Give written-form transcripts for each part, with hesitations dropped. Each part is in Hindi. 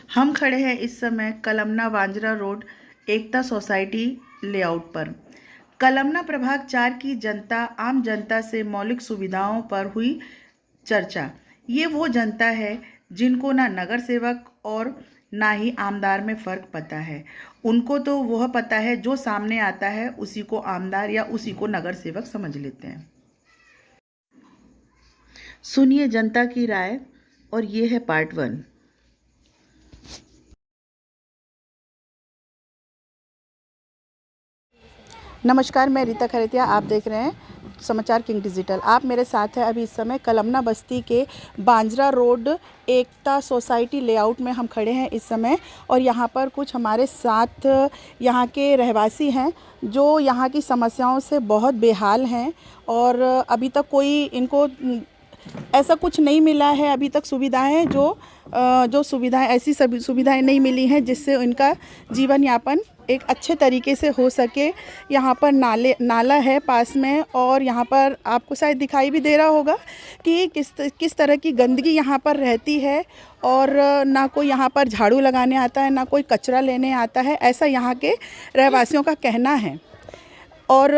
हम खड़े हैं इस समय कलमना वांजरा रोड एकता सोसाइटी लेआउट पर। कलमना प्रभाग 4 की जनता आम जनता से मौलिक सुविधाओं पर हुई चर्चा। ये वो जनता है जिनको ना नगर सेवक और ना ही आमदार में फ़र्क पता है। उनको तो वह पता है जो सामने आता है उसी को आमदार या उसी को नगर सेवक समझ लेते हैं। सुनिए जनता की राय और ये है पार्ट 1। नमस्कार, मैं रीता खरेतिया। आप देख रहे हैं समाचार किंग डिजिटल। आप मेरे साथ हैं अभी इस समय कलमना बस्ती के वांजरा रोड एकता सोसाइटी लेआउट में हम खड़े हैं इस समय। और यहाँ पर कुछ हमारे साथ यहाँ के रहवासी हैं जो यहाँ की समस्याओं से बहुत बेहाल हैं और अभी तक कोई इनको ऐसा कुछ नहीं मिला है। अभी तक सुविधाएं जो सुविधाएं ऐसी सभी सुविधाएं नहीं मिली हैं जिससे उनका जीवन यापन एक अच्छे तरीके से हो सके। यहाँ पर नाला है पास में और यहाँ पर आपको शायद दिखाई भी दे रहा होगा कि किस तरह की गंदगी यहाँ पर रहती है। और ना कोई यहाँ पर झाड़ू लगाने आता है, ना कोई कचरा लेने आता है, ऐसा यहाँ के रहवासियों का कहना है। और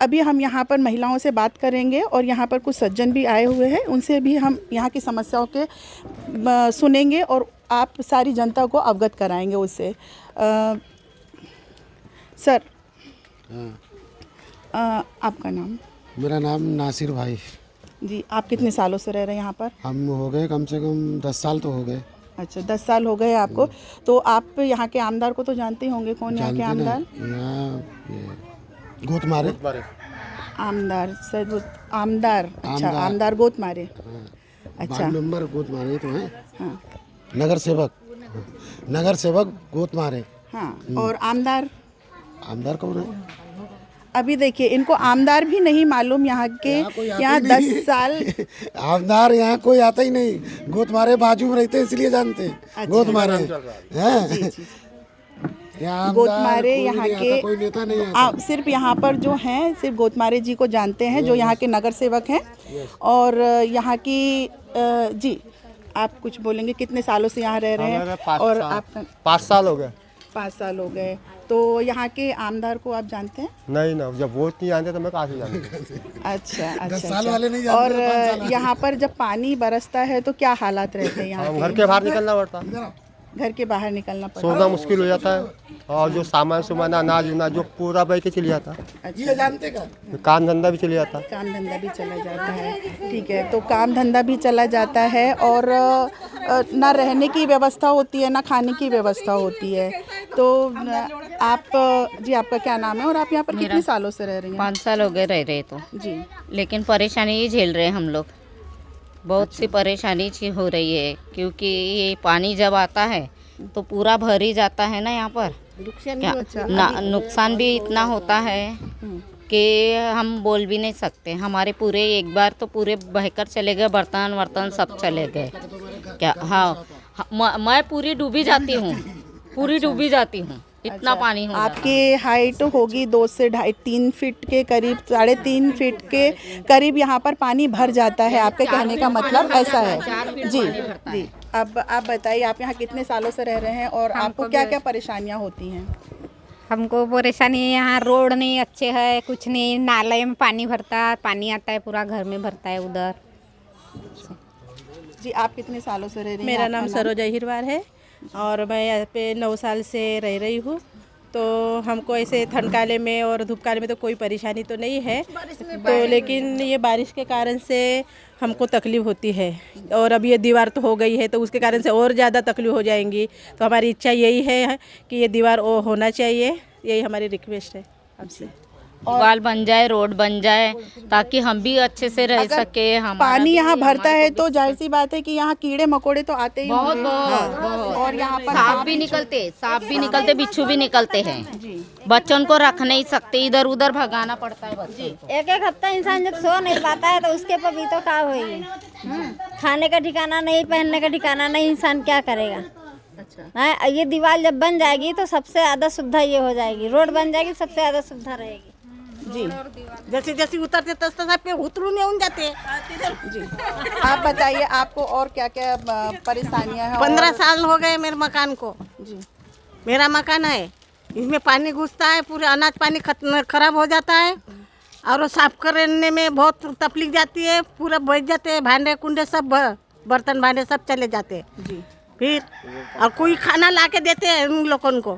अभी हम यहाँ पर महिलाओं से बात करेंगे और यहाँ पर कुछ सज्जन भी आए हुए हैं, उनसे भी हम यहाँ की समस्याओं के सुनेंगे और आप सारी जनता को अवगत कराएंगे उससे। सर, आपका नाम? मेरा नाम नासिर भाई जी। आप कितने सालों से रह रहे हैं यहाँ पर? हम हो गए कम से कम 10 साल तो हो गए। अच्छा, 10 साल हो गए आपको। तो आप यहाँ के आमदार को तो जानते ही होंगे। कौन यहाँ के आमदार? यहाँ गोतमारे आमदार सर, आमदार। अच्छा, आमदार गोतमारे। अच्छा, नंबर गोतमारे तो हैं। हाँ, नगर सेवक गोतमारे। हाँ। और आमदार? आमदार कौन है? अभी देखिए, इनको आमदार भी नहीं मालूम यहाँ के। यहाँ 10 साल आमदार यहाँ कोई आता ही नहीं। गोतमारे बाजू में रहते इसलिए जानते हैं। अच्छा, गोतमारे हैं। गोतमारे यहाँ के कोई नेता नहीं है। सिर्फ यहाँ पर जो हैं सिर्फ गोतमारे जी को जानते हैं जो यहाँ के नगर सेवक हैं। और यहाँ की जी, आप कुछ बोलेंगे? कितने सालों से यहाँ रह रहे हैं? और आप? 5 साल हो गए। 5 साल हो गए। तो यहाँ के आमदार को आप जानते हैं? नहीं ना, जब वोट नहीं जानते तो मैं कहाँ से जानता। अच्छा, 10 साल वाले नहीं अच्छा। जानते। और यहाँ पर जब पानी बरसता है तो क्या हालात रहते हैं यहाँ घर के बाहर निकलना पड़ता, घर के बाहर निकलना पड़ता सोना मुश्किल हो जाता है। और जो सामान अनाज उनाज जो पूरा बह के चले जाता है। अच्छा, जानते का काम धंधा भी चले जाता है। काम धंधा भी चला जाता है। ठीक है, तो काम धंधा भी चला जाता है और ना रहने की व्यवस्था होती है ना खाने की व्यवस्था होती है। तो आप जी, आपका क्या नाम है और आप यहाँ पर कितने सालों से रह रही हैं? 5 साल हो गए रह रहे तो जी। लेकिन परेशानी ही झेल रहे हैं हम लोग। बहुत सी परेशानी हो रही है क्योंकि ये पानी जब आता है तो पूरा भर ही जाता है ना यहाँ पर। नुकसान भी इतना होता है कि हम बोल भी नहीं सकते। हमारे पूरे एक बार तो पूरे बहकर चले गए, बर्तन सब चले गए। क्या? हाँ, मैं पूरी डूबी जाती हूँ, पूरी डूबी जाती हूँ। इतना पानी हो। आपकी हाइट होगी 2 से 2.5-3 फीट के करीब, 3.5 फीट के करीब यहाँ पर पानी भर जाता है। आपके कहने का मतलब ऐसा है? जी जी। अब आप बताइए, आप यहाँ कितने सालों से रह रहे हैं और आपको क्या क्या परेशानियाँ होती हैं? हमको परेशानी है, यहाँ रोड नहीं अच्छे है, कुछ नहीं। नाले में पानी पानी आता है, पूरा घर में भरता है उधर। जी, आप कितने सालों से रह रही हैं? मेरा नाम सरोजा हिरवार है और मैं यहाँ पे 9 साल से रह रही हूँ। तो हमको ऐसे ठंडकाले में और धूपकाले में तो कोई परेशानी तो नहीं है, तो लेकिन ये बारिश के कारण से हमको तकलीफ़ होती है। और अब ये दीवार तो हो गई है तो उसके कारण से और ज़्यादा तकलीफ हो जाएंगी। तो हमारी इच्छा यही है कि ये दीवार होना चाहिए, यही हमारी रिक्वेस्ट है आपसे। दीवार बन जाए, रोड बन जाए ताकि हम भी अच्छे से रह सके। हम पानी यहाँ भरता है तो जाहिर सी बात है कि यहाँ कीड़े मकोड़े तो आते ही बहुत होंगे। बहुत। और यहाँ पर सांप भी निकलते, बिच्छू भी निकलते हैं। बच्चों को रख नहीं सकते, इधर उधर भगाना पड़ता है बच्चों को। एक हफ्ता इंसान जब सो नहीं पाता है तो उसके पर भी तो क्या होगी। खाने का ठिकाना नहीं, पहनने का ठिकाना नहीं, इंसान क्या करेगा। अच्छा, ये दीवार जब बन जाएगी तो सबसे ज़्यादा सुविधा ये हो जाएगी। रोड बन जाएगी, सबसे ज़्यादा सुविधा रहेगी। जी जैसे जैसे उतरते तस तस पे उतरून येऊन जाते। जी आप बताइए आपको और क्या क्या परेशानियां हैं? 15 साल हो गए मेरे मकान को। जी मेरा मकान है, इसमें पानी घुसता है, पूरे अनाज पानी खराब हो जाता है और वो साफ करने में बहुत तकलीफ जाती है, पूरा बच जाते हैं, भांडे कुंडे सब बर्तन भांडे सब चले जाते हैं। जी फिर और कोई खाना ला के देते हैं उन लोगों को।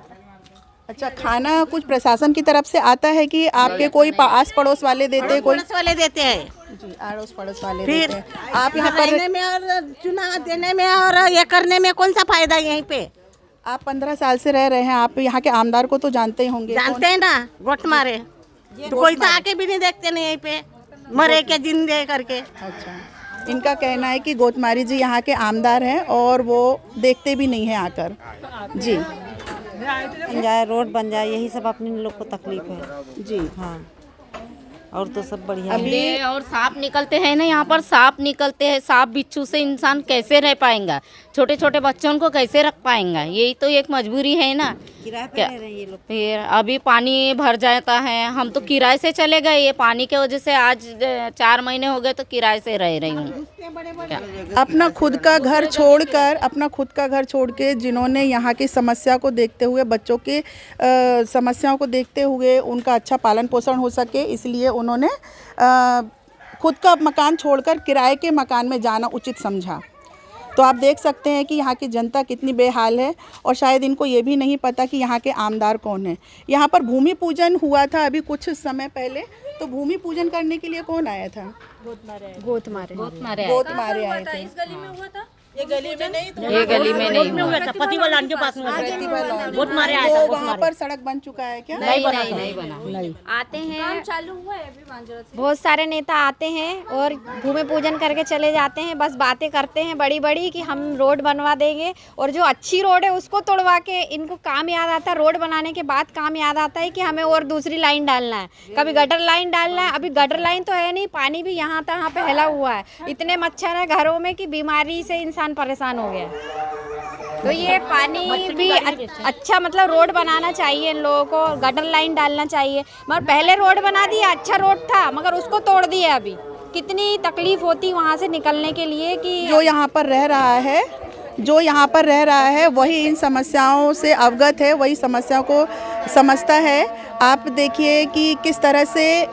अच्छा, खाना कुछ प्रशासन की तरफ से आता है कि आपके कोई आस पड़ोस वाले देते हैं? कोई पुलिस वाले देते हैं। जी अड़ोस पड़ोस वाले फिर देते हैं। आप यहाँ पर रहने में और चुनाव देने में और ये करने में कौन सा फायदा है यहीं पे? आप 15 साल से रह रहे हैं, आप यहाँ के आमदार को तो जानते ही होंगे। जानते हैं ना, गोट मारे तो कोई तो आके भी नहीं देखते नहीं यहीं पे, मरे के जिंदे करके। अच्छा, इनका कहना है कि गोतमारी जी यहाँ के आमदार हैं और वो देखते भी नहीं हैं आकर। जी बन जाए, रोड बन जाए, यही सब अपने लोग को तकलीफ है। जी हाँ, और तो सब बढ़िया है। अभी और सांप निकलते हैं ना, यहाँ पर सांप निकलते हैं, सांप बिच्छू से इंसान कैसे रह पाएगा, छोटे छोटे बच्चों को कैसे रख पाएगा, यही तो एक मजबूरी है ना। किराए पे क्या? रह रहे हैं ये लोग। फिर अभी पानी भर जाता है, हम तो किराए से चले गए, ये पानी के वजह से आज 4 महीने हो गए तो किराए से रह रही हूँ। अपना खुद का घर छोड़कर, अपना खुद का घर छोड़ के जिन्होंने यहाँ की समस्या को देखते हुए, बच्चों के समस्याओं को देखते हुए उनका अच्छा पालन पोषण हो सके, इसलिए उन्होंने खुद का मकान छोड़कर किराए के मकान में जाना उचित समझा। तो आप देख सकते हैं कि यहाँ की जनता कितनी बेहाल है और शायद इनको ये भी नहीं पता कि यहाँ के आमदार कौन है। यहाँ पर भूमि पूजन हुआ था अभी कुछ समय पहले, तो भूमि पूजन करने के लिए कौन आया था? गोत मारे आए थे। ये गली में नहीं तो ये गली में नहीं हुआ। पति वाला के पास में बहुत मारे आए थे। वहाँ पर सड़क बन चुका है क्या? नहीं बना। आते हैं, बहुत सारे नेता आते हैं और भूमि पूजन करके चले जाते हैं, बस बातें करते हैं बड़ी बड़ी कि हम रोड बनवा देंगे, और जो अच्छी रोड है उसको तोड़वा के इनको काम याद आता है, रोड बनाने के बाद काम याद आता है कि हमें और दूसरी लाइन डालना है, कभी गटर लाइन डालना है। अभी गटर लाइन तो है नहीं, पानी भी यहाँ तहाँ फैला हुआ है, इतने मच्छर है घरों में कि बीमारी से इंसान परेशान हो गया। तो ये पानी भी अच्छा, मतलब रोड बनाना चाहिए इन लोगों को, गटर लाइन डालना चाहिए। मगर पहले रोड बना दिया, अच्छा रोड था, मगर उसको तोड़ दिया। अभी कितनी तकलीफ होती वहाँ से निकलने के लिए कि जो यहाँ पर रह रहा है वही इन समस्याओं से अवगत है, वही समस्याओं को समझता है। आप देखिए कि किस तरह से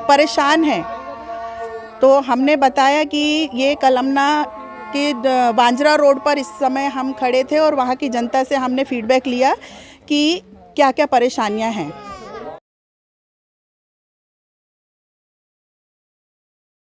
परेशान है। तो हमने बताया कि ये कलमना कि बांजरा रोड पर इस समय हम खड़े थे और वहाँ की जनता से हमने फीडबैक लिया कि क्या क्या परेशानियाँ हैं।